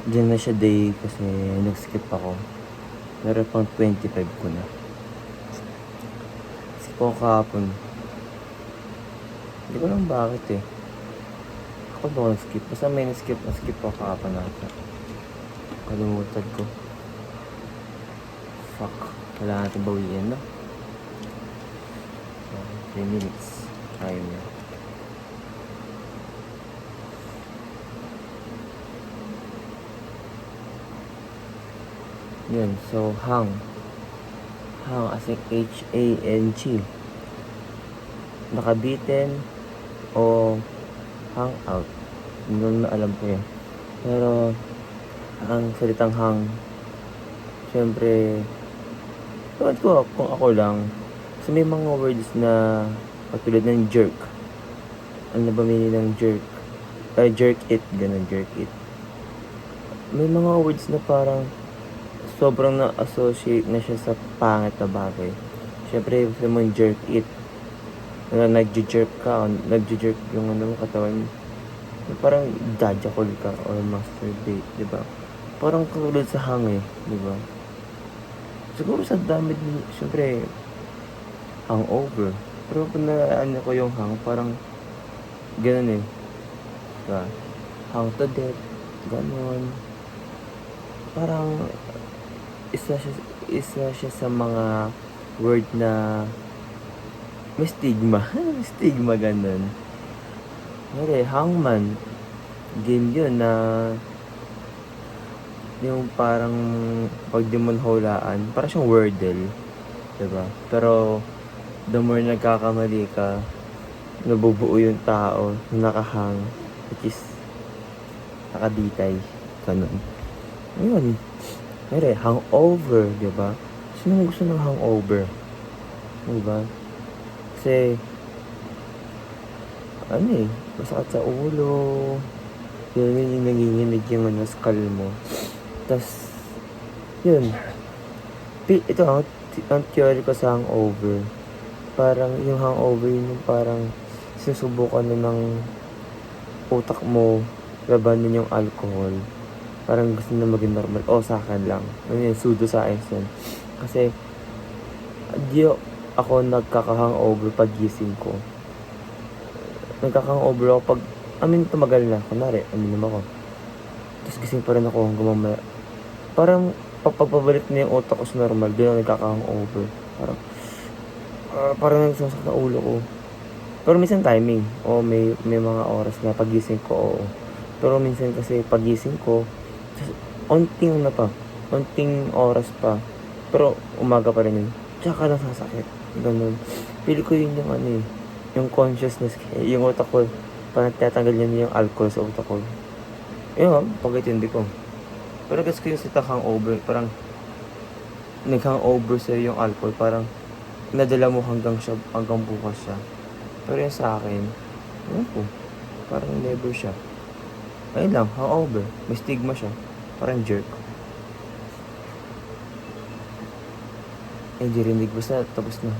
Diyan na siya day kasi nag-skip ako. Meron pang 25 ko na. Skip ako kahapon. Hindi ko lang bakit eh. Ako ba ako nag-skip? Basta may na-skip ako kahapon nata. Kalimutan ko. Fuck. Kailangan natin bawiin na. 3 minutes. Ayaw niya. Yun. So, hang. Hang as in H-A-N-G. Nakabitin o hangout. Hindi na alam ko yun. Pero, ang salitang hang, syempre, ewan ko kung ako lang. So, may mga words na katulad ng jerk. Ano ba meaning ng jerk? Jerk it. Ganun, jerk it. May mga words na parang sobrang na-associate na siya sa pangit na bagay. Syempre, gusto mo jerk it. Nag-jerk ka, nag-jerk yung ano mo, katawan mo. Parang jajakol ka or masturbate, di ba? Parang katulad sa hang eh, di ba? Siguro sa dami din, syempre, hangover. Pero pag naano ko yung hang, parang ganun eh. Diba? Hang to death, ganun. Parang isa siya sa mga word na may stigma. Stigma ganun. Ngayon hangman, game yun na yung parang pag di mo hulaan, parang siyang wordle. Diba? Pero the more nagkakamali ka, nabubuo yung tao, nakahang, which is nakaditay. Ganun. Ayun. Ngayon hangover, diba? Sino gusto ng hangover? Diba? Kasi, ano eh, masakit sa ulo. Yun yung nanginginig yung skull mo. Tas, yun. Ito ang theory ko sa hangover. Parang yung hangover yun yung parang sinusubukan na ng utak mo labanan yung alcohol. Parang gusto na maging normal. O, sa akin lang. Ano yun, pseudoscience yun. Kasi, di ako nagkaka-hangover pag gising ko. Nagkaka-hangover ako pag, tumagal na. Kunwari, naman ako. Tapos gising pa rin ako hanggang mamaya. Parang, pabalik na yung utak ko sa normal. Doon ako nagkaka-hangover. Parang nagsasakit na ulo ko. Pero minsan timing. O, may mga oras na pagising ko, oo. Pero minsan kasi pagising ko, onting oras pa. Pero umaga pa rin yun. Tsaka nasasakit. Ganun. Pili ko yun yung yung consciousness, yung utak ko. Parang tatanggal niya yung alcohol sa utak ko. Yun, pag-itindi ko. Pero guess ko yung sita hangover. Parang nag-hangover sa'yo yung alcohol. Parang nadala mo hanggang bukas siya. Pero yung sa akin, parang never siya. Ayun lang, hangover. May stigma siya. Parang jerk. Hindi rinig. Basta tapos na.